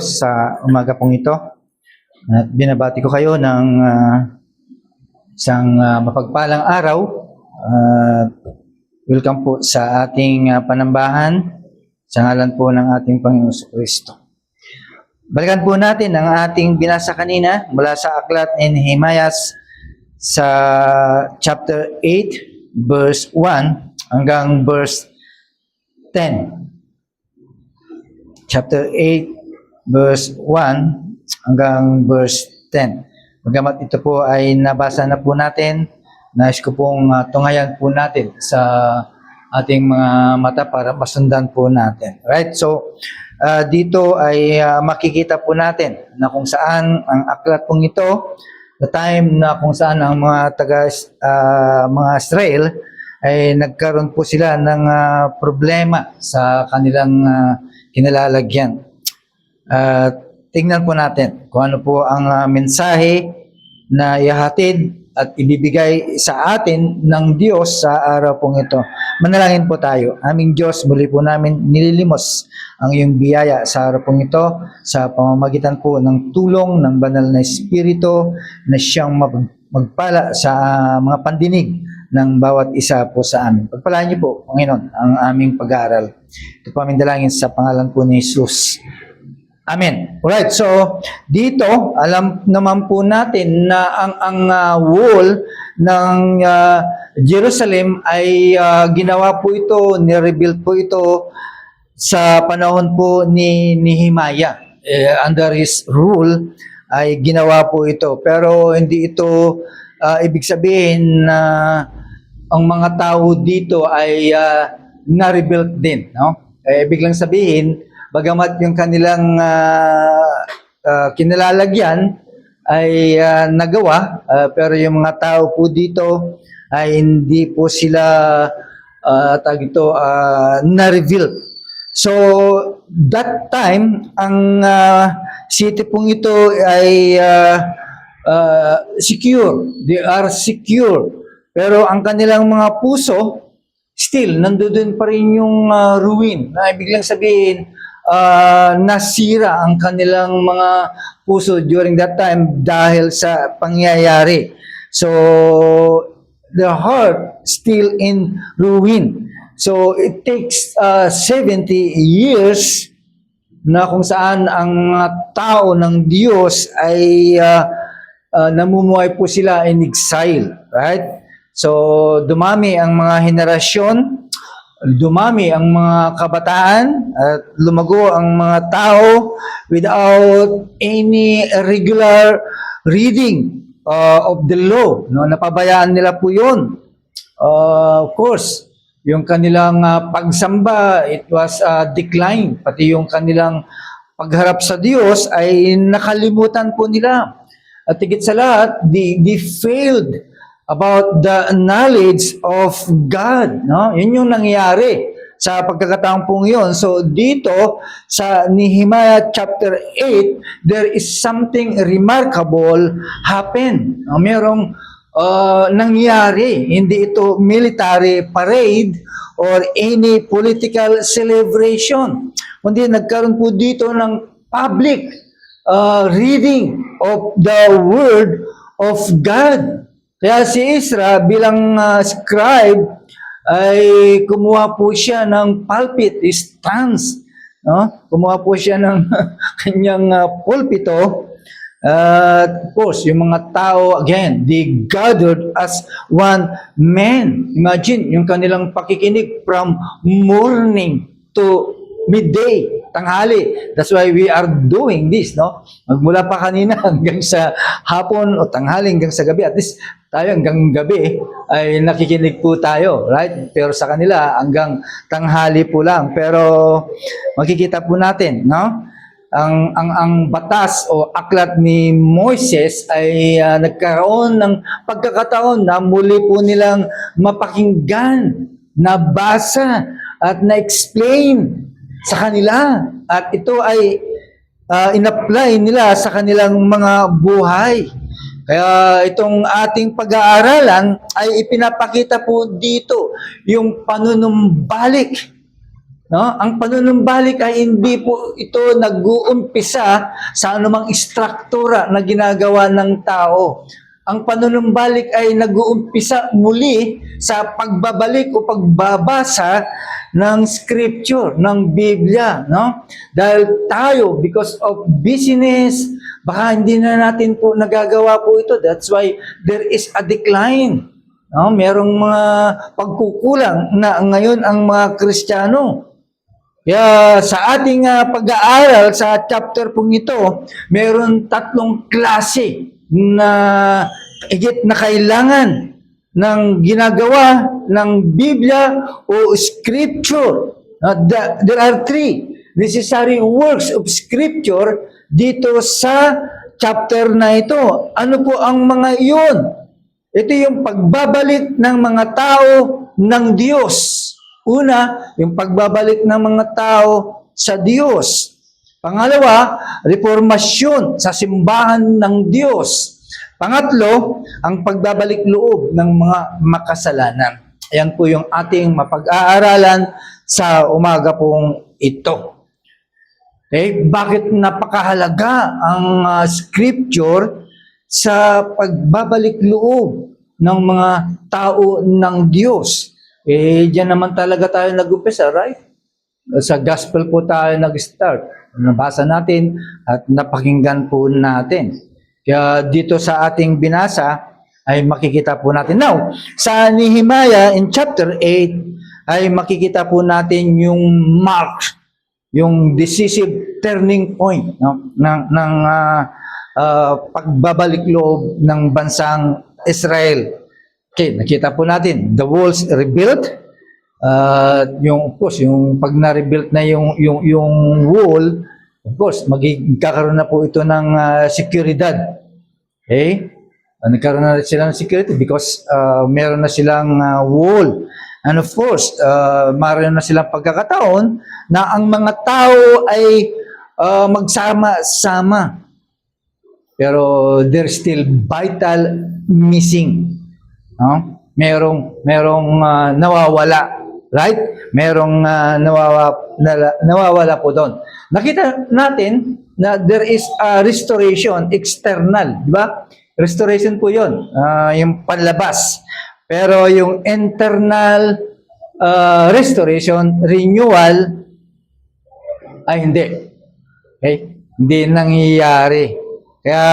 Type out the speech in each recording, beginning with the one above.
Sa umaga pong ito at binabati ko kayo ng isang mapagpalang araw. Welcome po sa ating panambahan sa ngalan po ng ating Panginoong Kristo. Balikan po natin ang ating binasa kanina mula sa aklat ni Nehemiah sa chapter 8 verse 1 hanggang verse 10. Chapter 8 verse 1 hanggang verse 10. Bagamat ito po ay nabasa na po natin, nais ko pong tungayan po natin sa ating mga mata para masundan po natin. Right? So, dito ay makikita po natin na kung saan ang aklat pong ito, the time na kung saan ang mga mga Israel ay nagkaroon po sila ng problema sa kanilang kinalalagyan. Tingnan po natin kung ano po ang mensahe na ihahatid at ibibigay sa atin ng Diyos sa araw pong ito. Manalangin po tayo. Aming Diyos, muli po namin nililimos ang iyong biyaya sa araw pong ito sa pamamagitan po ng tulong ng banal na Espiritu na siyang magpala sa mga pandinig ng bawat isa po sa amin. Pagpalaan niyo po, Panginoon, ang aming pag-aaral. Ito po aming dalangin sa pangalan po ni Jesus. Amen. Alright, so dito, alam naman po natin na ang wall ng Jerusalem ay ginawa po ito, ni-rebuild po ito sa panahon po ni Nehemiah. Under his rule ay ginawa po ito. Pero hindi ito ibig sabihin na ang mga tao dito ay na-rebuild din. No? Ibig lang sabihin, bagamat yung kanilang kinalalagyan ay nagawa, pero yung mga tao po dito ay hindi po sila na-reveal. So, that time, ang city pong ito ay secure. They are secure. Pero ang kanilang mga puso, still, nandoon pa rin yung ruin. Na ibig lang sabihin, nasira ang kanilang mga puso during that time dahil sa pangyayari. So, the heart still in ruin. So, it takes 70 years na kung saan ang mga tao ng Diyos ay namumuhay po sila in exile. Right? So, dumami ang mga henerasyon, dumami ang mga kabataan, at lumago ang mga tao without any regular reading of the law. No? Napabayaan nila po yun. Of course, yung kanilang pagsamba, it was decline. Pati yung kanilang pagharap sa Diyos ay nakalimutan po nila. At higit sa lahat, they failed about the knowledge of God. No? Yun yung nangyayari sa pagkakataong pong yun. So dito sa Nehemiah chapter 8, there is something remarkable happen. No? Merong nangyari. Hindi ito military parade or any political celebration. Kundi nagkaroon po dito ng public reading of the Word of God. Kaya si Ezra bilang scribe ay kumuha po siya ng pulpit, stance. No? Kumuha po siya ng kanyang pulpito. Of course, yung mga tao, again, they gathered as one man. Imagine, yung kanilang pakikinig from morning to midday, tanghali. That's why we are doing this, no? Magmula pa kanina hanggang sa hapon o tanghali hanggang sa gabi. At least tayo hanggang gabi ay nakikinig po tayo, right? Pero sa kanila hanggang tanghali po lang. Pero makikita po natin, no? Ang batas o aklat ni Moises ay nagkaroon ng pagkakataon na muli po nilang mapakinggan, nabasa at na-explain sa kanila. At ito ay in-apply nila sa kanilang mga buhay. Kaya itong ating pag-aaralan ay ipinapakita po dito yung panunumbalik No? Ang panunumbalik ay hindi po ito nag-uumpisa sa anumang istruktura na ginagawa ng tao. Ang panunumbalik ay nag-uumpisa muli sa pagbabalik o pagbabasa ng scripture, ng Biblia. No? Dahil tayo, because of busyness, baka hindi na natin po nagagawa po ito. That's why there is a decline. No? Merong mga pagkukulang na ngayon ang mga Kristiyano. Kaya sa ating pag-aaral sa chapter pong ito, meron 3 klase na higit na kailangan ng ginagawa ng Biblia o Scripture. There are 3 necessary works of Scripture dito sa chapter na ito. Ano po ang mga iyon? Ito yung pagbabalik ng mga tao ng Diyos. Una, yung pagbabalik ng mga tao sa Diyos. Pangalawa, reformasyon sa simbahan ng Diyos. Pangatlo, ang pagbabalik loob ng mga makasalanan. Ayan po yung ating mapag-aaralan sa umaga pong ito. Okay? Bakit napakahalaga ang scripture sa pagbabalik loob ng mga tao ng Diyos? Diyan naman talaga tayo nag-umpisa, right? Sa gospel po tayo nag-start. Nabasa natin at napakinggan po natin. Kaya dito sa ating binasa ay makikita po natin. Now, sa Nehemiah in chapter 8 ay makikita po natin yung mark, yung decisive turning point, no? ng pagbabalik loob ng bansang Israel. Okay, nakita po natin, the walls rebuilt. Yung of course, yung pag na-rebuilt na yung wall, of course, magkakaroon na po ito ng seguridad. Okay? Nagkaroon na sila ng security because meron na silang wall. And of course, mayroon na silang pagkakataon na ang mga tao ay magsama-sama. Pero there's still vital missing. No? Merong nawawala, right? Merong nawawala po doon. Nakita natin na there is a restoration external, di ba? Restoration po 'yon, yung panlabas. Pero yung internal restoration, renewal ay hindi. Okay? Hindi nangyayari. Kaya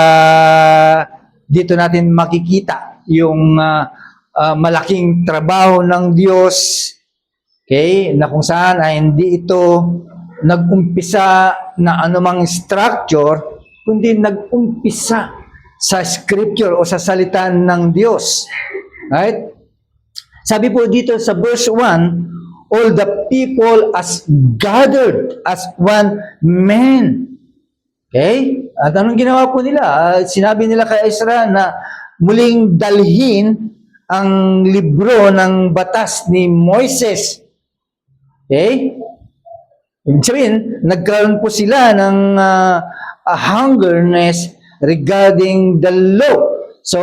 dito natin makikita yung malaking trabaho ng Diyos, okay, na kung saan ay hindi ito nag-umpisa na anumang structure, kundi nag-umpisa sa scripture o sa salita ng Diyos. Right? Sabi po dito sa verse 1, all the people as gathered as one man. Okay? At anong ginawa po nila? Sinabi nila kay Ezra na muling dalhin ang libro ng batas ni Moises. Okay? Ibig sabihin, nagkaroon po sila ng hungerness regarding the law. So,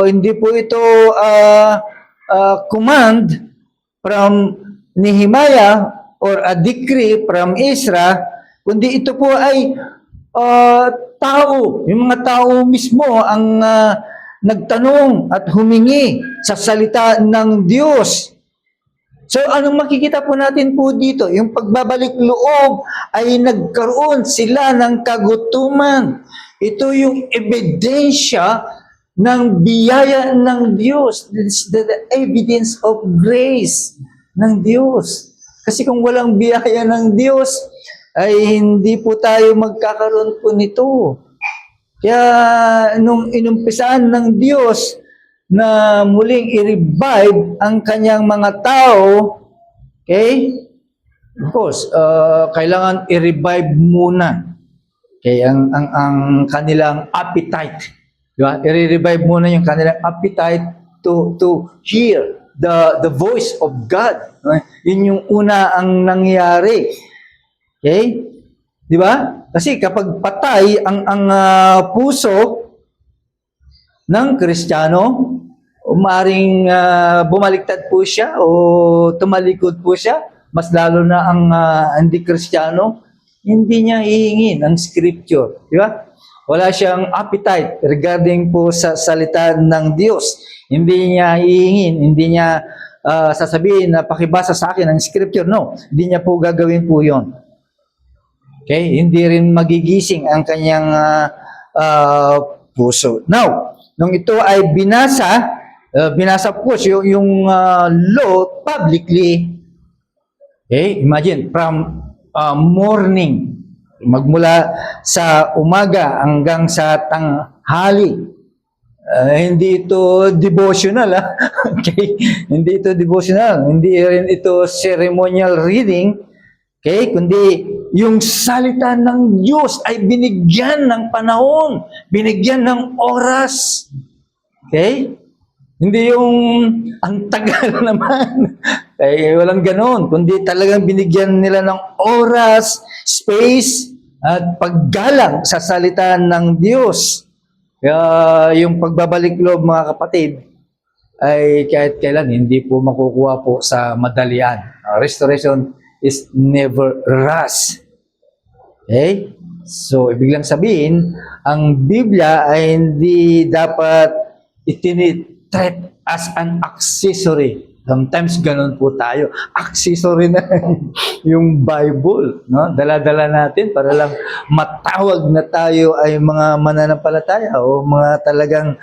hindi po ito command from Nehemiah or a decree from Ezra, kundi ito po ay tao, yung mga tao mismo ang nagtanong at humingi sa salita ng Diyos. So, anong makikita po natin po dito? Yung pagbabalik loob ay nagkaroon sila ng kagutuman. Ito yung ebidensya ng biyaya ng Diyos. It's the evidence of grace ng Diyos. Kasi kung walang biyaya ng Diyos, ay hindi po tayo magkakaroon po nito. Kaya nung inumpisaan ng Diyos na muling i-revive ang kanyang mga tao, okay? Of course, kailangan i-revive muna. Okay, ang kanilang appetite. Diba? I-revive muna yung kanilang appetite to hear the voice of God. Yun yung una ang nangyari. Okay? Di ba? Kasi kapag patay ang puso ng Kristiyano, maaaring bumaliktad po siya o tumalikod po siya, mas lalo na ang hindi Kristiyano, hindi niya hihingin ang scripture. Di ba? Wala siyang appetite regarding po sa salita ng Diyos. Hindi niya hihingin, hindi niya sasabihin na pakibasa sa akin ang scripture. No, hindi niya po gagawin po yon. Okay? Hindi rin magigising ang kanyang puso. Now, nung ito ay binasa po yung law publicly. Okay? Imagine, from morning, magmula sa umaga hanggang sa tanghali. Hindi ito devotional, okay? Hindi ito devotional, hindi rin ito ceremonial reading, okay? Kundi yung salita ng Diyos ay binigyan ng panahon, binigyan ng oras. Okay? Hindi yung ang tagal naman. Walang ganon. Kundi talagang binigyan nila ng oras, space, at paggalang sa salita ng Diyos. Kaya yung pagbabalik loob, mga kapatid, ay kahit kailan hindi po makukuha po sa madalian. Restoration is never rush. Okay? So, ibig lang sabihin, ang Biblia ay hindi dapat itinitreat as an accessory. Sometimes ganun po tayo. Accessory na yung Bible. No? Dala-dala natin para lang matawag na tayo ay mga mananampalataya o mga talagang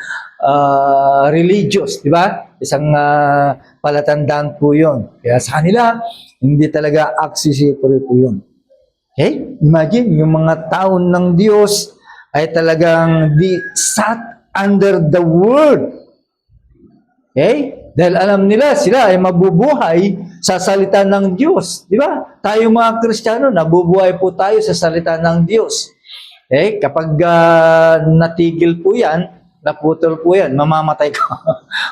religious. Di ba? Isang palatandaan po yun. Kaya sa kanila, hindi talaga accessory po yun. Okay? Imagine, yung mga tao ng Diyos ay talagang sat under the Word. Okay? Dahil alam nila, sila ay mabubuhay sa salita ng Diyos. Di ba? Tayo mga Kristiyano, nabubuhay po tayo sa salita ng Diyos. Okay? Kapag natigil po yan, naputol po yan, mamamatay ka.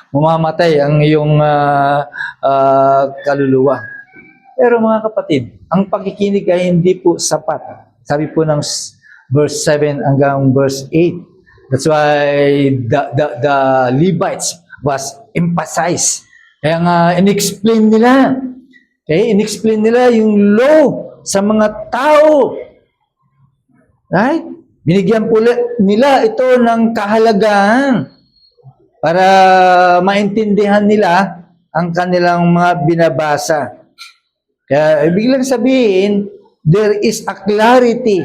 Mamamatay ang iyong kaluluwa. Pero mga kapatid, ang pakikinig ay hindi po sapat. Sabi po ng verse 7 hanggang verse 8. That's why the Levites was emphasized. Kaya nga, in-explain nila. Okay? In-explain nila yung law sa mga tao. Right? Binigyan po nila ito ng kahalagahan para maintindihan nila ang kanilang mga binabasa. Kaya, ibig lang sabihin, there is a clarity.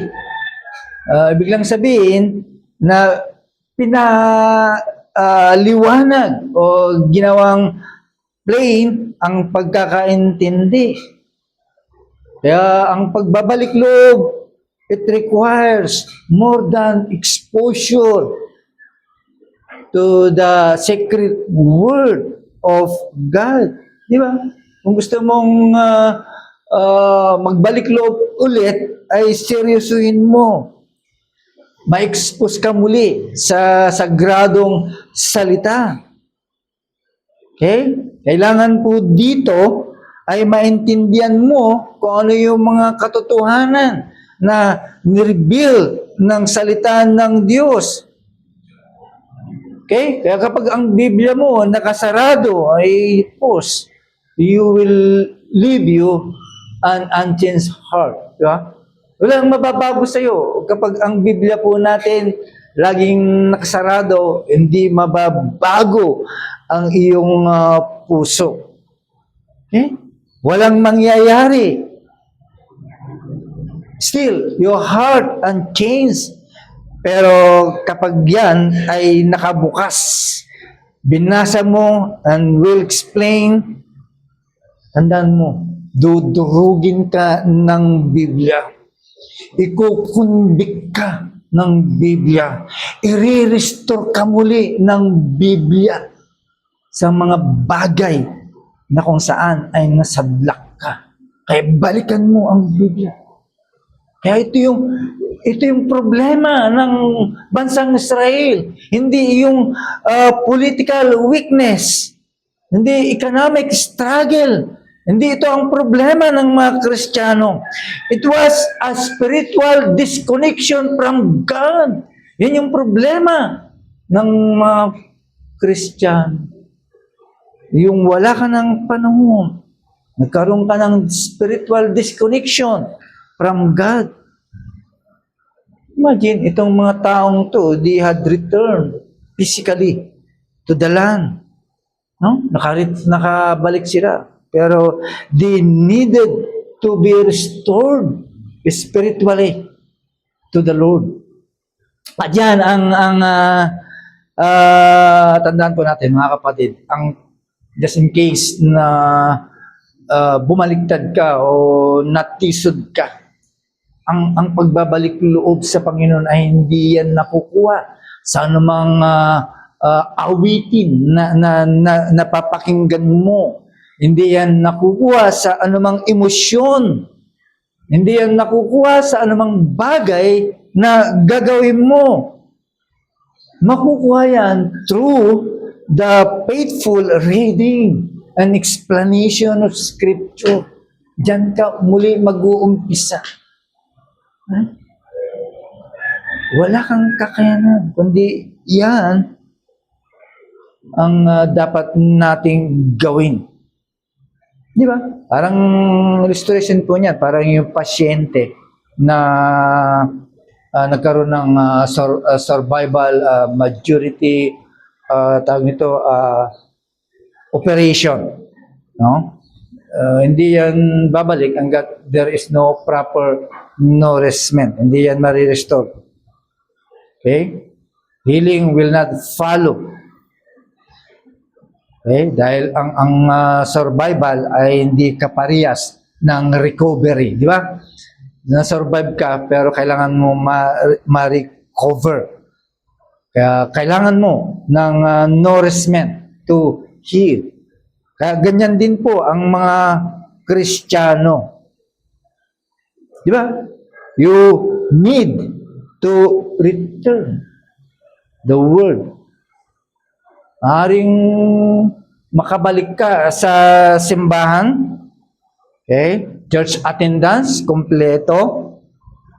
Ibig lang sabihin na liwanag o ginawang plain ang pagkakaintindi. Kaya ang pagbabalik loob, it requires more than exposure to the sacred word of God. Di ba? Kung gusto mong magbalik loob ulit, ay seryosuhin mo. Ma-expose ka muli sa sagradong salita. Okay? Kailangan po dito ay maintindihan mo kung ano yung mga katotohanan na nireveal ng salita ng Diyos. Okay? Kaya kapag ang Biblia mo nakasarado ay pause, you will leave you an unchanged heart. Diba? Walang mababago sa'yo. Kapag ang Biblia po natin laging nakasarado, hindi mababago ang iyong puso. Okay? Walang mangyayari. Still, your heart unchanged. Pero kapag yan ay nakabukas, binasa mo and will explain, tandaan mo, dudurugin ka ng Biblia. Ikukundik ka ng Biblia. I-restore ka muli ng Biblia sa mga bagay na kung saan ay nasadlak ka. Kaya balikan mo ang Biblia. Kaya ito yung problema ng bansang Israel. Hindi yung political weakness. Hindi economic struggle. Hindi ito ang problema ng mga Kristiyano. It was a spiritual disconnection from God. Yan yung problema ng mga Kristiyano. Yung wala ka ng panahon Nagkaroon ka ng spiritual disconnection from God. Imagine, itong mga taong to, they had returned physically to the land. No? Nakabalik sila. Pero they needed to be restored spiritually to the Lord. At yan, tandaan po natin, mga kapatid, just in case na bumaliktad ka o natisod ka, ang pagbabalik loob sa Panginoon ay hindi yan nakukuha sa anumang awitin na napapakinggan mo. Hindi yan nakukuha sa anumang emosyon. Hindi yan nakukuha sa anumang bagay na gagawin mo. Makukuha yan through the faithful reading and explanation of Scripture. Diyan ka muli mag-uumpisa. Wala kang kakayanan, kundi yan ang dapat nating gawin. Di ba? Parang restoration po niyan, parang yung pasyente na nagkaroon ng survival majority tawag nito operation, no? Hindi yan babalik hanggat there is no proper nourishment. Hindi yan ma-restore. Okay? Healing will not follow. Okay? Dahil ang survival ay hindi kaparehas ng recovery, di ba? Na-survive ka pero kailangan mo ma-recover. Kaya kailangan mo ng nourishment to heal. Kaya ganyan din po ang mga Kristiyano. Di ba? You need to return the word. Maaaring makabalik ka sa simbahan, okay? Church attendance, kompleto.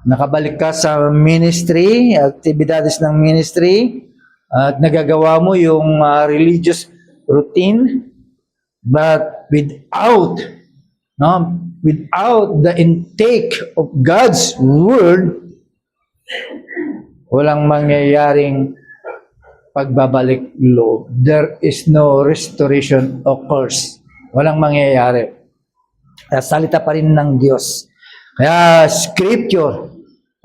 Nakabalik ka sa ministry, aktibidades ng ministry, at nagagawa mo yung religious routine, but without the intake of God's word, walang mangyayaring pagbabalik loob. There is no restoration occurs. Walang mangyayari. Salita pa rin ng Diyos. Kaya Scripture,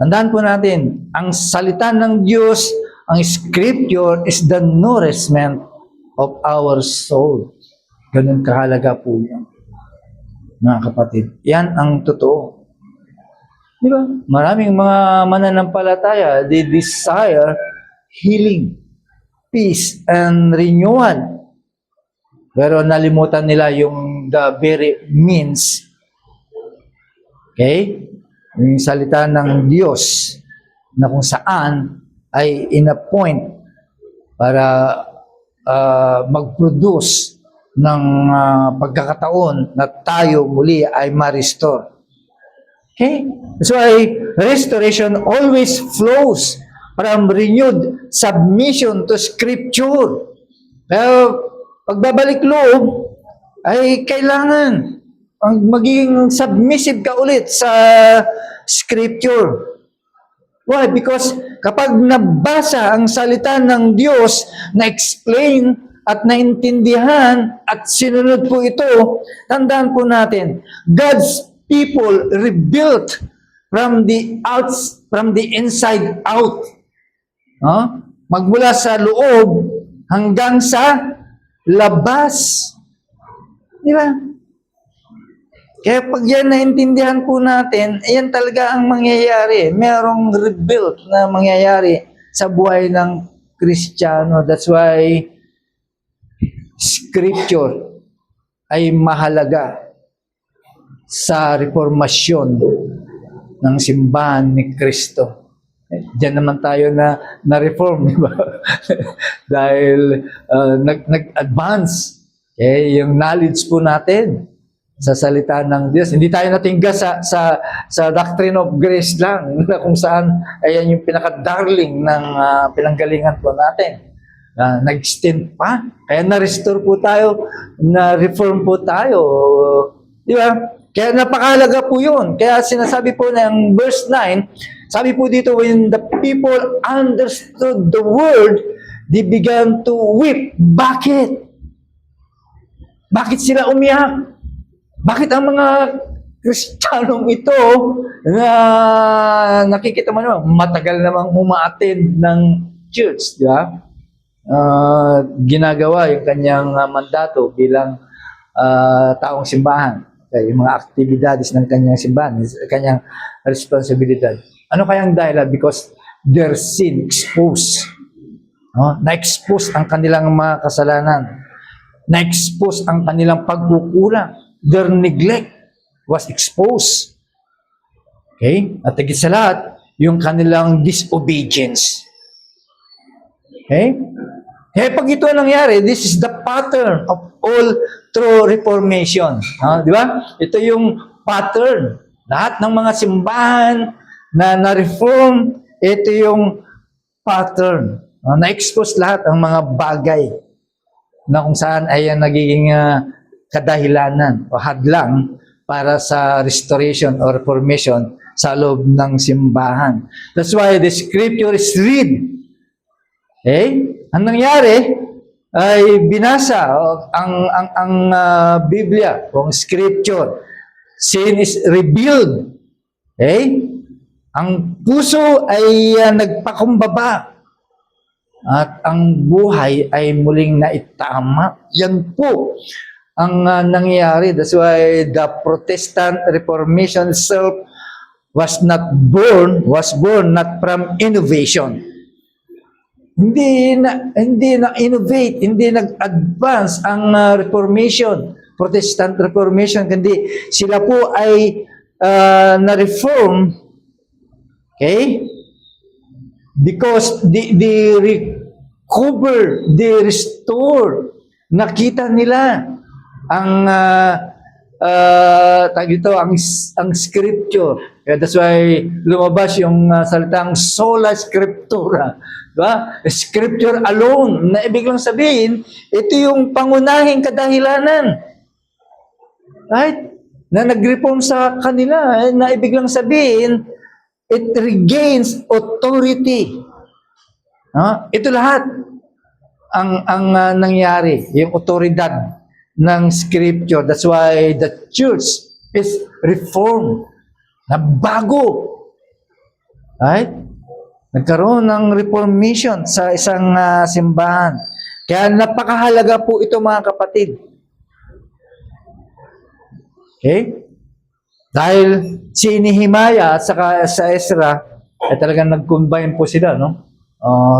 tandaan po natin, ang salita ng Diyos, ang Scripture is the nourishment of our soul. Ganun kahalaga po yan, mga kapatid. Yan ang totoo. Di ba? Maraming mga mananampalataya, they desire healing, peace, and renewal. Pero nalimutan nila yung the very means. Okay? Yung salita ng Diyos na kung saan ay in-appoint para mag-produce ng pagkakataon na tayo muli ay ma-restore. Okay? That's why restoration always flows from renewed submission to Scripture. Pero pagbabalik loob ay kailangan magiging submissive ka ulit sa Scripture. Why? Because kapag nabasa ang salita ng Diyos, na-explain at naintindihan at sinunod po ito, tandaan po natin, God's people rebuilt from the inside out. Magmula sa loob hanggang sa labas. Di ba? Kaya pag yan naintindihan po natin, yan talaga ang mangyayari. Merong rebuild na mangyayari sa buhay ng Kristiyano. That's why Scripture ay mahalaga sa reformasyon ng simbahan ni Kristo. Diyan naman tayo na-reform, di ba? Dahil nag-advance yung knowledge po natin sa salita ng Diyos. Hindi tayo natingga sa doctrine of grace lang, na kung saan ayan yung pinaka-darling ng pinanggalingan po natin. Nag-extend pa. Kaya na-restore po tayo, na-reform po tayo. Di ba? Kaya napakahalaga po yun. Kaya sinasabi po ng verse 9, sabi po dito, when the people understood the word, they began to weep. Bakit? Bakit sila umiyak? Bakit ang mga Kristiyanong ito na nakikita mo naman, matagal namang umaattend ng church, di ba? Ginagawa yung kanyang mandato bilang taong simbahan. Yung mga aktibidades ng kanyang simbahan, kanyang responsibilidad. Ano kayang dahilan? Because their sin exposed. Na-expose ang kanilang mga kasalanan. Na-expose ang kanilang pagkukulang. Their neglect was exposed. Okay? At higit sa lahat, yung kanilang disobedience. Okay? Kaya pag ito nangyari, this is the pattern of all true reformation. Di ba? Ito yung pattern. Lahat ng mga simbahan na na-reform, ito yung pattern. Na-expose lahat ang mga bagay na kung saan ay nagiging kadahilanan o hadlang para sa restoration or reformation sa loob ng simbahan. That's why the scripture is read. Okay? Ang nangyari ay binasa ang Biblia, ang scripture. Sin is revealed. Okay? Ang puso ay nagpakumbaba. At ang buhay ay muling naitama. Yan po ang nangyari. That's why the Protestant Reformation itself was born not from innovation. Hindi na innovate, hindi nag-advance ang Reformation, Protestant Reformation, kundi sila po ay na-reform, okay? Because they recover, they restore. Nakita nila ang ang scripture. That's why lumabas yung salitang sola scriptura. Diba? Scripture alone, na ibig lang sabihin, ito yung pangunahing kadahilanan. Right? Na nag-reform sa kanila, na ibig lang sabihin, it regains authority. Ito lahat ang nangyari, yung otoridad ng scripture. That's why the church is reformed. Nabago. Right? Nagkaroon ng reformation sa isang simbahan. Kaya napakahalaga po ito mga kapatid. Okay? Dahil si Nehemiah at saka sa Ezra, ay talagang nag-combine po sila, no?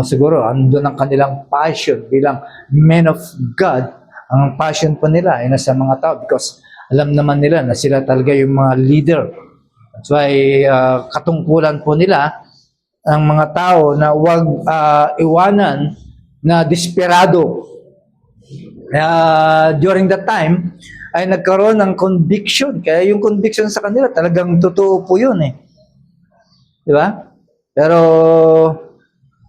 Siguro, andun ang kanilang passion bilang men of God. Ang passion po nila ay nasa mga tao because alam naman nila na sila talaga yung mga leader. That's why katungkulan po nila ang mga tao na huwag iwanan na desperado. During that time, ay nagkaroon ng conviction. Kaya yung conviction sa kanila, talagang totoo po yun eh. Di ba? Pero,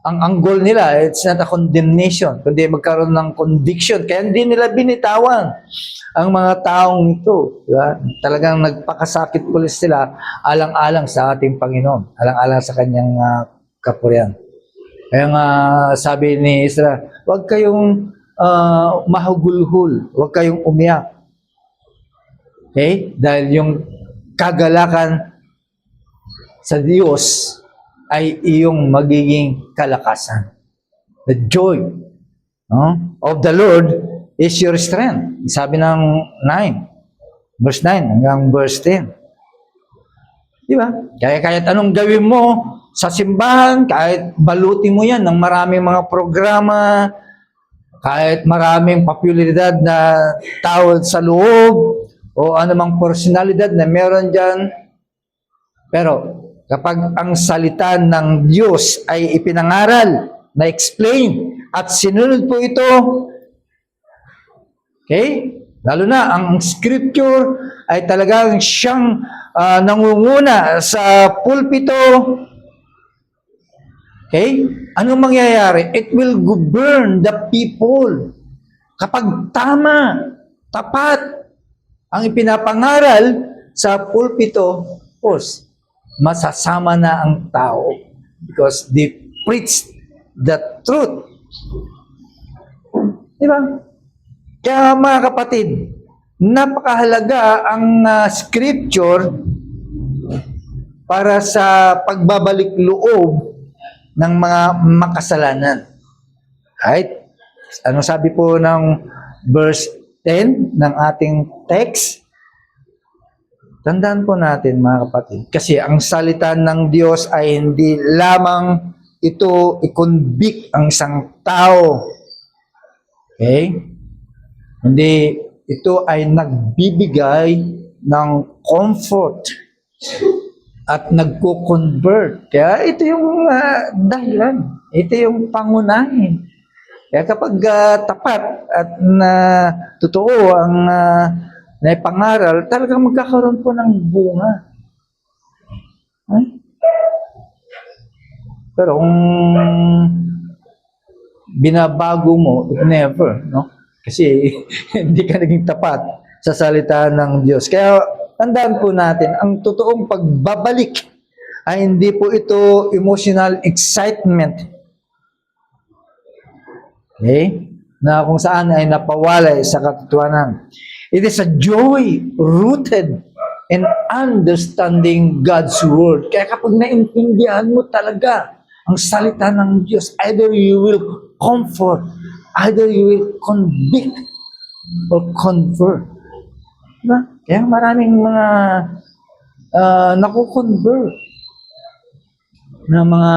ang goal nila, it's not a condemnation, kundi magkaroon ng conviction. Kaya hindi nila binitawan ang mga taong ito. Diba? Talagang nagpakasakit po sila alang-alang sa ating Panginoon. Alang-alang sa kanyang kapurihan. Kaya nga sabi ni Ezra, huwag kayong mahugulhul, huwag kayong umiyak. Okay? Dahil yung kagalakan sa Diyos ay iyong magiging kalakasan. The joy of the Lord is your strength. Sabi ng 9, verse 9 hanggang verse 10. Di ba? Kaya kahit anong gawin mo sa simbahan, kahit balutin mo yan ng maraming mga programa, kahit maraming popularidad na tao sa loob, o anumang personalidad na meron dyan, pero kapag ang salita ng Diyos ay ipinangaral, na-explain, at sinunod po ito, okay? Lalo na, ang scripture ay talagang siyang nangunguna sa pulpito. Okay? Anong mangyayari? It will govern the people. Kapag tama, tapat, Ang ipinapangaral sa pulpito, of course, masasama na ang tao because they preach the truth. Di ba? Kaya mga kapatid, napakahalaga ang scripture para sa pagbabalik loob ng mga makasalanan. Right? Ano sabi po ng verse 10 ng ating text? Tandaan po natin mga kapatid, kasi ang salita ng Diyos ay hindi lamang ito i-convict ang isang tao. Okay? Hindi, ito ay nagbibigay ng comfort at nagko-convert. Kaya ito yung dahilan. Ito yung pangunahin. Kaya kapag tapat at totoo ang naipangaral, talagang magkakaroon po ng bunga. Pero kung binabago mo, never, no? Kasi hindi ka naging tapat sa salita ng Diyos. Kaya tandaan po natin, ang totoong pagbabalik ay hindi po ito emotional excitement. Okay? Na kung saan ay napawalay sa katotohanan. It is a joy rooted in understanding God's Word. Kaya kapag naintindihan mo talaga ang salita ng Diyos, either you will comfort, either you will convict, or convert. Diba? Kaya maraming mga naku-convert na mga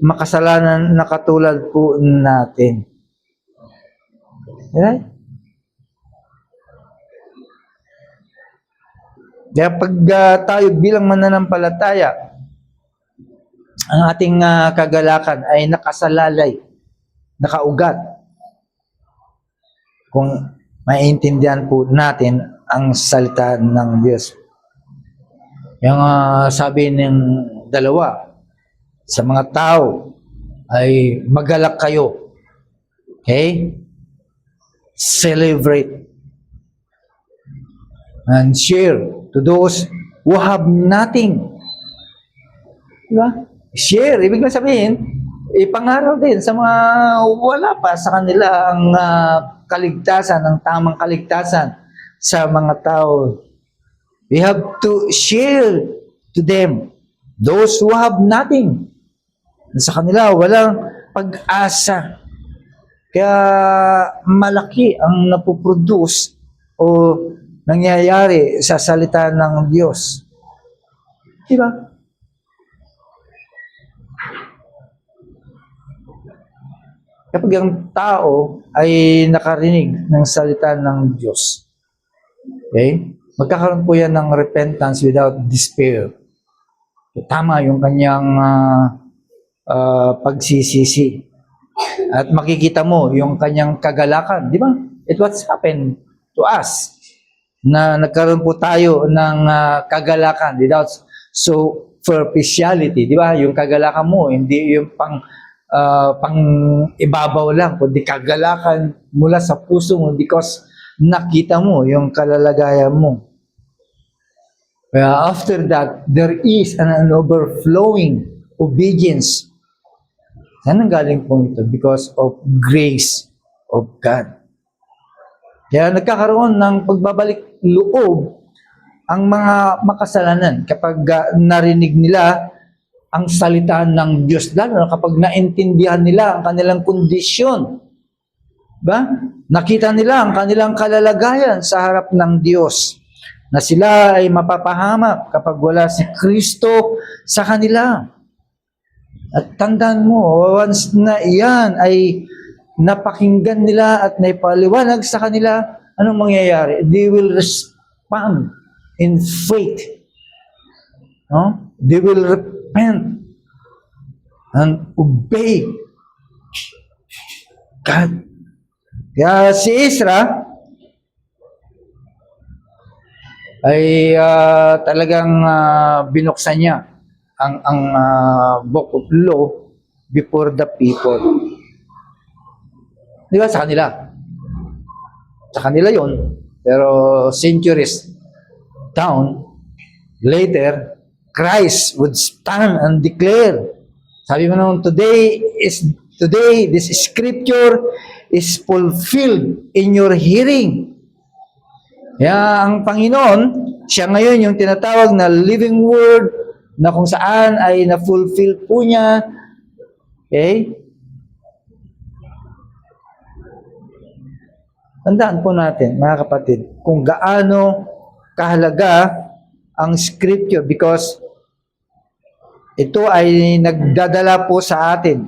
makasalanan na katulad po natin. Right? Kaya pag tayo bilang mananampalataya, ang ating kagalakan ay nakasalalay, nakaugat. Kung maintindihan po natin ang salita ng Diyos. Yung sabi ng dalawa, sa mga tao ay magalak kayo. Okay? Celebrate. And share to those who have nothing. Diba? Share. Ibig na sabihin, ipangaraw din sa mga wala pa sa kanila ang kaligtasan, ang tamang kaligtasan sa mga tao. We have to share to them. Those who have nothing. Sa kanila, walang pag-asa. Kaya malaki ang napoproduce o nangyayari sa salita ng Diyos. Diba? Kapag ang tao ay nakarinig ng salita ng Diyos, okay, magkakaroon po yan ng repentance without despair. Tama yung kanyang pagsisisi. At makikita mo yung kanyang kagalakan. Di ba? It what's happened to us. Na nagkaroon po tayo ng kagalakan without superficiality. Di ba? Yung kagalakan mo, hindi yung pang ibabaw lang, kundi kagalakan mula sa puso mo because nakita mo yung kalalagayan mo. After that, there is an overflowing obedience. Saan ang galing po ito? Because of grace of God. Kaya nagkakaroon ng pagbabalik loob ang mga makasalanan kapag narinig nila ang salita ng Diyos, lalo na kapag naintindihan nila ang kanilang kondisyon. Ba? Nakita nila ang kanilang kalalagayan sa harap ng Diyos, na sila ay mapapahamak kapag wala si Kristo sa kanila. At tandaan mo, once na iyan ay napakinggan nila at naipaliwanag sa kanila, anong mangyayari? They will respond in faith. No? They will repent and obey God. Kaya si Ezra ay talagang binuksan niya ang book of law before the people. Di ba? Sa kanila. Sa kanila yon. Pero centuries down, later, Christ would stand and declare. Sabi mo naman, today, this scripture is fulfilled in your hearing. Kaya ang Panginoon, siya ngayon yung tinatawag na living word na kung saan ay na-fulfill po niya. Okay? Tandaan po natin, mga kapatid, kung gaano kahalaga ang scripture because ito ay nagdadala po sa atin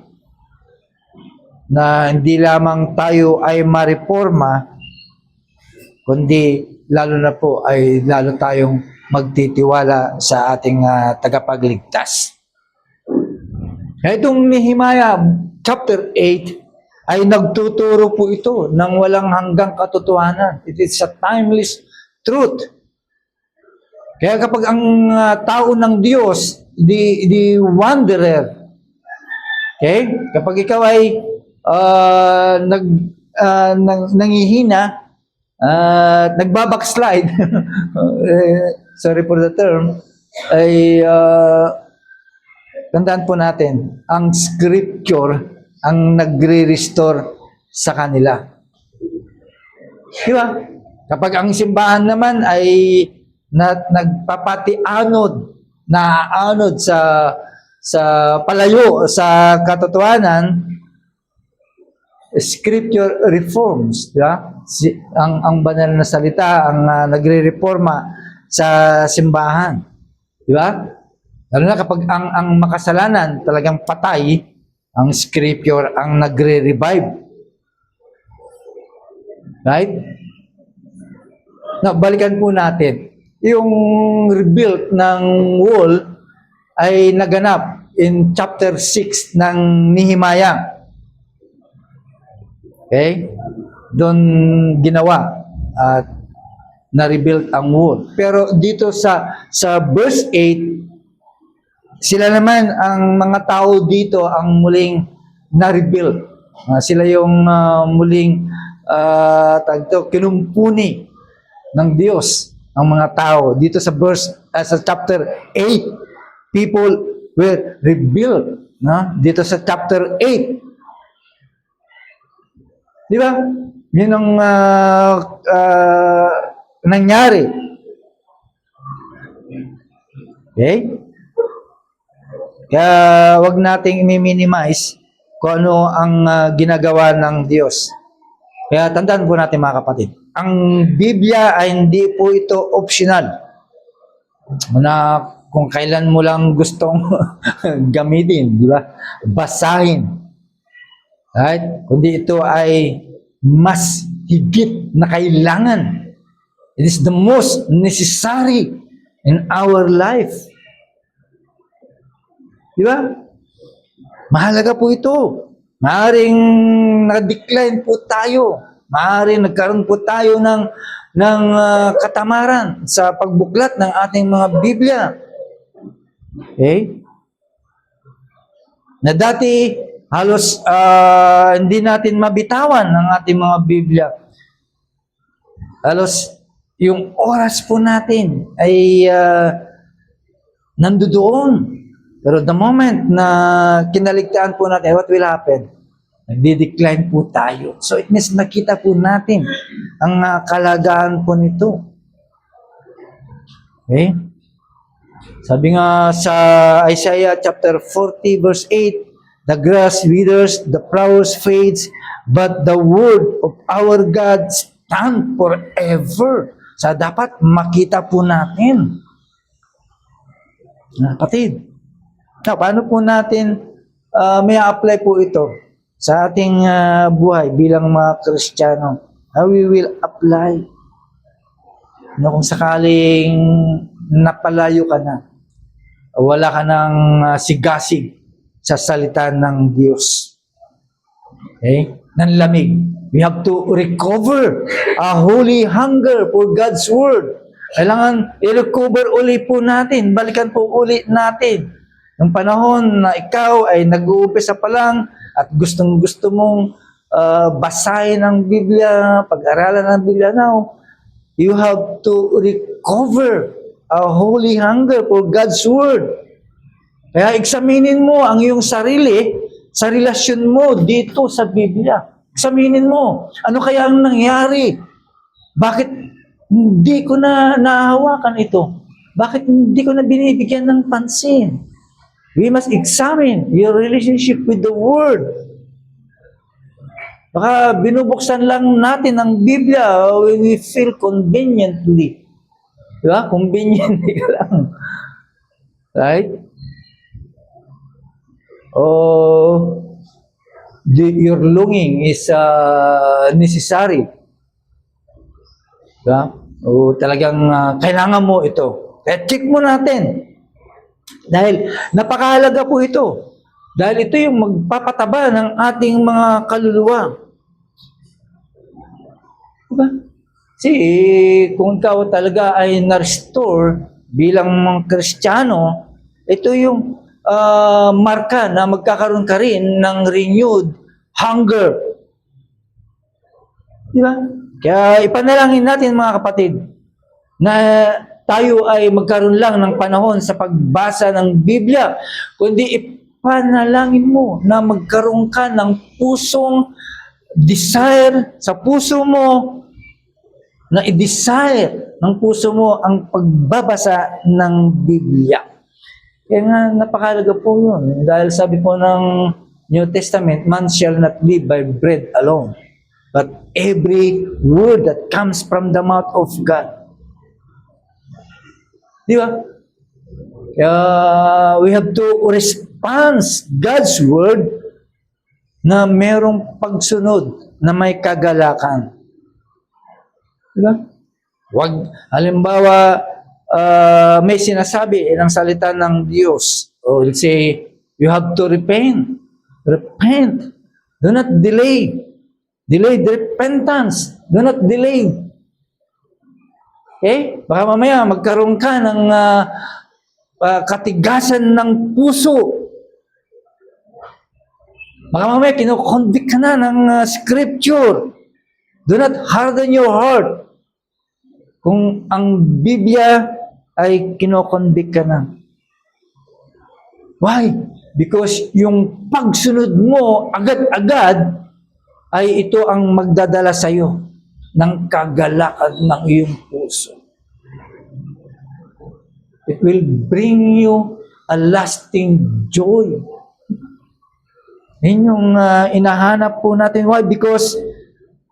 na hindi lamang tayo ay mareforma, kundi lalo na po ay lalo tayong magtitiwala sa ating tagapagligtas. Kaya itong Nehemiah chapter 8 ay nagtuturo po ito ng walang hanggang katotohanan. It is a timeless truth. Kaya kapag ang tao ng Diyos, the wanderer, okay? Kapag ikaw ay nangihina, nagbabackslide, sorry for the term, ay tandaan po natin, ang scripture ang nagre-restore sa kanila. Di ba? Kapag ang simbahan naman ay nagpapatianod, naaanod sa palayo sa katotohanan, scripture reforms, di ba? Ang banal na salita ang nagre-reforma sa simbahan. Di ba? Lalo na kapag ang makasalanan talagang patay, ang scripture ang nagre-revive. Right? Now, balikan po natin. Yung rebuild ng wall ay naganap in chapter 6 ng Nehemiah. Okay? Doon ginawa at na-rebuild ang wall. Pero dito sa verse 8, sila naman, ang mga tao dito, ang muling na-rebuild. Sila yung muling kinumpuni ng Diyos, ang mga tao. Dito sa sa chapter 8, people were rebuilt. Dito sa chapter 8. Di ba? Yun ang nangyari. Okay? Kaya wag nating i-minimize kung ano ang ginagawa ng Diyos. Kaya tandaan po natin, mga kapatid, ang Biblia ay hindi po ito optional. Na kung kailan mo lang gustong gamitin, di ba? Basahin. Right? Kundi ito ay mas higit na kailangan. It is the most necessary in our life. Di ba? Mahalaga po ito. Maaring na-decline po tayo. Maaring nagkaroon po tayo ng katamaran sa pagbuklat ng ating mga Biblia. Okay? Na dati halos hindi natin mabitawan ang ating mga Biblia. Halos yung oras po natin ay nandoon. Pero the moment na kinaligtaan po natin, what will happen? Nagdi-decline po tayo. So it means nakita po natin ang kalagahan po nito. Okay? Sabi nga sa Isaiah chapter 40 verse 8, the grass withers, the flowers fades, but the word of our God stand forever. So dapat makita po natin. Kapatid, paano po natin may apply po ito sa ating buhay bilang mga Kristiyano? How we will apply? Kung sakaling napalayo ka na, wala ka ng sigasig sa salita ng Diyos. Okay? Nanlamig. We have to recover a holy hunger for God's Word. Kailangan i-recover uli po natin. Balikan po uli natin. Yung panahon na ikaw ay nag-uumpisa pa lang at gustong-gusto mong basahin ang Biblia, pag-aralan ang Biblia, now, You have to recover a holy hunger for God's Word. Kaya examinin mo ang iyong sarili sa relasyon mo dito sa Biblia. Examinin mo, ano kaya ang nangyari? Bakit hindi ko na nahawakan ito? Bakit hindi ko na binibigyan ng pansin? We must examine your relationship with the Word. Baka binubuksan lang natin ang Biblia when we feel conveniently. Diba? Conveniently ka lang. Right? Your longing is necessary. Diba? O talagang kailangan mo ito. Kaya check mo natin. Dahil napakahalaga po ito. Dahil ito yung magpapataba ng ating mga kaluluwa. Diba? Kasi kung ikaw talaga ay na-restore bilang mga Kristiyano, ito yung marka na magkakaroon ka rin ng renewed hunger. Diba? Kaya ipanalangin natin mga kapatid na tayo ay magkaroon lang ng panahon sa pagbasa ng Biblia, kundi ipanalangin mo na magkaroon ka ng pusong desire sa puso mo, na i-desire ng puso mo ang pagbabasa ng Biblia. Kaya nga napakahalaga po yun. Dahil sabi po ng New Testament, man shall not live by bread alone, but every word that comes from the mouth of God. Di ba? We have to respond God's word na merong pagsunod na may kagalakan. Di ba? Wag, halimbawa, may sinasabi ng salita ng Diyos. O let's say, you have to repent. Repent. Do not delay. Delay the repentance. Do not delay. Okay? Baka mamaya magkaroon ka ng katigasan ng puso. Baka mamaya kinoconvict ka na ng scripture. Do not harden your heart. Kung ang Biblia ay kinoconvict ka na. Why? Because yung pagsunod mo agad-agad ay ito ang magdadala sa iyo ng kagalakan ng iyong puso. It will bring you a lasting joy. Yan yung inahanap po natin. Why? Because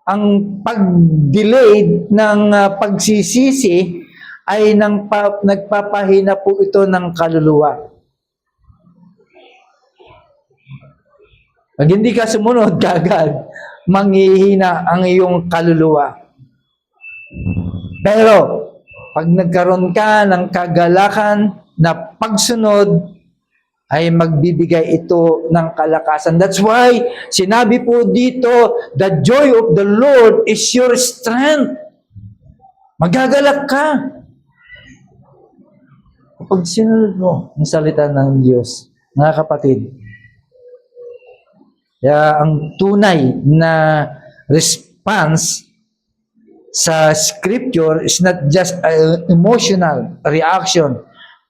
ang pag-delayed ng pagsisisi ay nagpapahina po ito ng kaluluwa. Pag hindi ka sumunod kagad, manghihina ang iyong kaluluwa. Pero, pag nagkaroon ka ng kagalakan na pagsunod, ay magbibigay ito ng kalakasan. That's why, sinabi po dito, the joy of the Lord is your strength. Magagalak ka. Kapag sinunod mo ang salita ng Diyos, mga kapatid, kaya ang tunay na response sa scripture is not just an emotional reaction,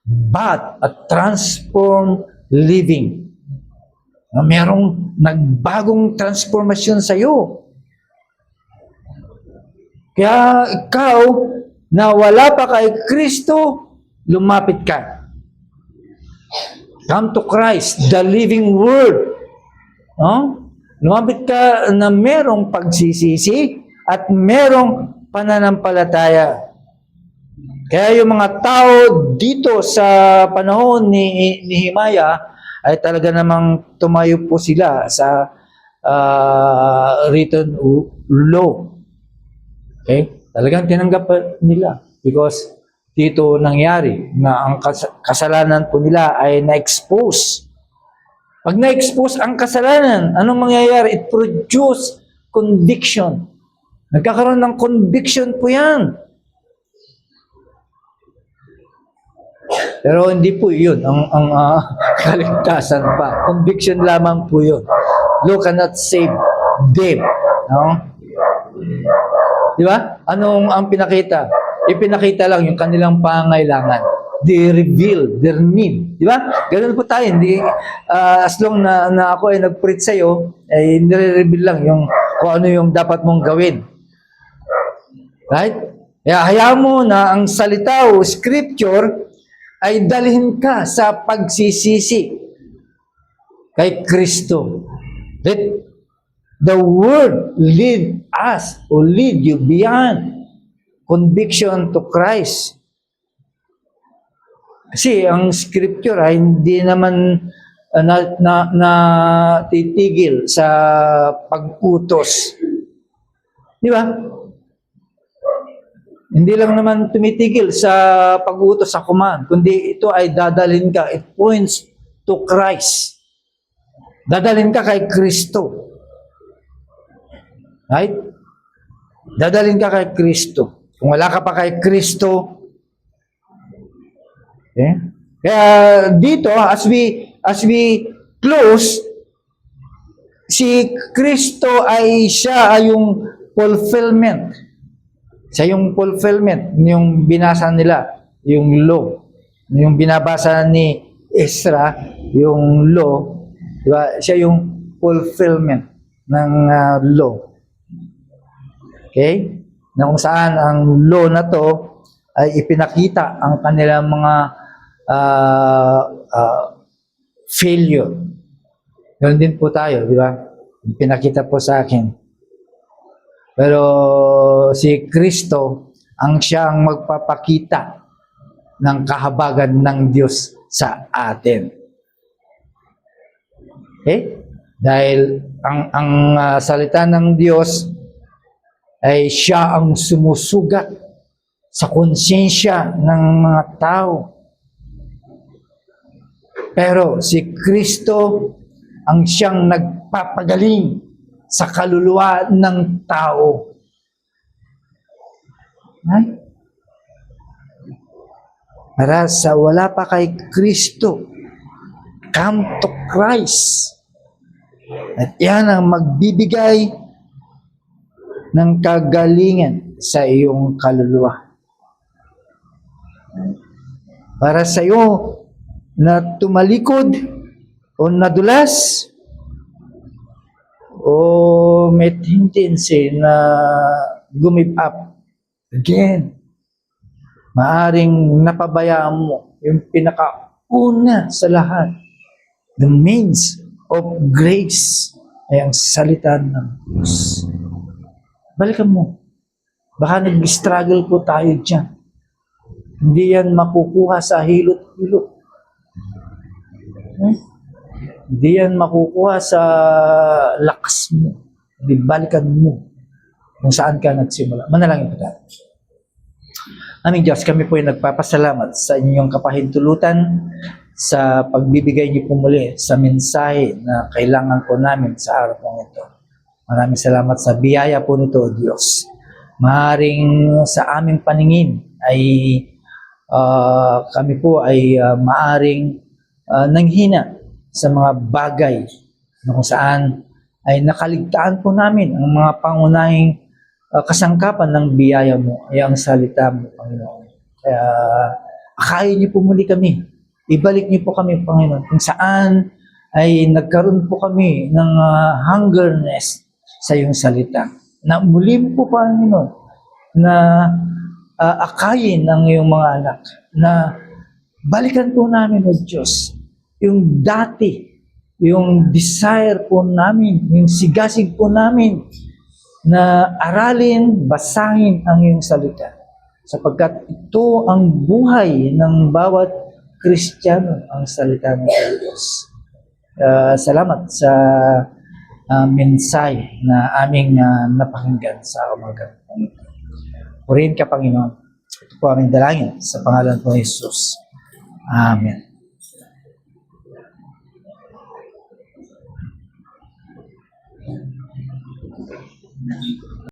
but a transformed living. Na merong nagbagong transformasyon sa iyo. Kaya ikaw, na wala pa kay Kristo, lumapit ka. Come to Christ, the living Word. No? Lumapit ka na merong pagsisisi at merong pananampalataya. Kaya yung mga tao dito sa panahon ni Nehemiah ay talaga namang tumayo po sila sa written law. Okay? Talagang tinanggap nila because dito nangyari na ang kasalanan po nila ay na-expose. Pag na-expose ang kasalanan, anong mangyayari? It produce conviction. Nagkakaroon ng conviction po yan. Pero hindi po yun ang kaligtasan pa. Conviction lamang po yun. You cannot save them. No? Di ba? Anong ang pinakita? Ipinakita lang yung kanilang pangailangan. They reveal their need. Di ba? Ganun po tayo. Hindi, as long na ako ay nag-preach sa'yo, ay nire-reveal lang yung kung ano yung dapat mong gawin. Right? Kaya hayaan mo na ang salita o scripture ay dalhin ka sa pagsisisi kay Kristo. Let the word lead us or lead you beyond conviction to Christ. Kasi ang scripture ay hindi naman na titigil sa pag-utos. Di ba? Hindi lang naman tumitigil sa pag-utos sa command, kundi ito ay dadalhin ka. It points to Christ. Dadalhin ka kay Kristo. Right? Dadalhin ka kay Kristo. Kung wala ka pa kay Kristo, okay? Kaya dito, as we close, si Kristo ay siya ay yung fulfillment. Siya yung fulfillment, yung binasa nila, yung law. Yung binabasa ni Ezra, yung law, diba? Siya yung fulfillment ng law. Okay? Na kung saan ang law na to ay ipinakita ang kanilang mga failure. Ganun din po tayo, di ba? Pinakita po sa akin. Pero si Kristo ang siyang magpapakita ng kahabagan ng Diyos sa atin. Okay? Dahil ang salita ng Diyos ay siya ang sumusugat sa konsensya ng mga tao. Pero si Kristo ang siyang nagpapagaling sa kaluluwa ng tao. Right? Para sa wala pa kay Kristo, come to Christ. At yan ang magbibigay ng kagalingan sa iyong kaluluwa. Para sa iyo na tumalikod o nadulas o may tendency na gumip up again, maaring napabayaan mo yung pinakauna sa lahat, the means of grace ay ang salita ng Diyos. Balikan mo. Baka nag-struggle po tayo dyan. Hindi yan makukuha sa hilot-hilot. Hindi yan makukuha sa lakas mo. Hindi, balikan mo kung saan ka nagsimula. Manalangin po tayo. Aming Diyos, kami po ay nagpapasalamat sa inyong kapahintulutan sa pagbibigay niyo po muli sa mensahe na kailangan po namin sa araw po ito. Maraming salamat sa biyaya po nito, O Diyos. Maaaring sa aming paningin ay kami po ay maaaring nanghina sa mga bagay na kung saan ay nakaligtaan po namin ang mga pangunahing kasangkapan ng biyaya mo ay ang salita mo, Panginoon. Kaya akayin niyo po muli kami. Ibalik niyo po kami, Panginoon, kung saan ay nagkaroon po kami ng hungerness sa iyong salita. Na muli po, Panginoon, na akayin ang iyong mga anak. Na balikan po namin, O Diyos, yung dati, yung desire po namin, yung sigasig po namin na aralin, basahin ang iyong salita. Sapagkat ito ang buhay ng bawat Kristiyano, ang salita ng Diyos. Salamat sa mensahe na aming napakinggan sa umaga. Purihin ka, Panginoon. Ito po aming dalangin sa pangalan po ni Jesus. Amen.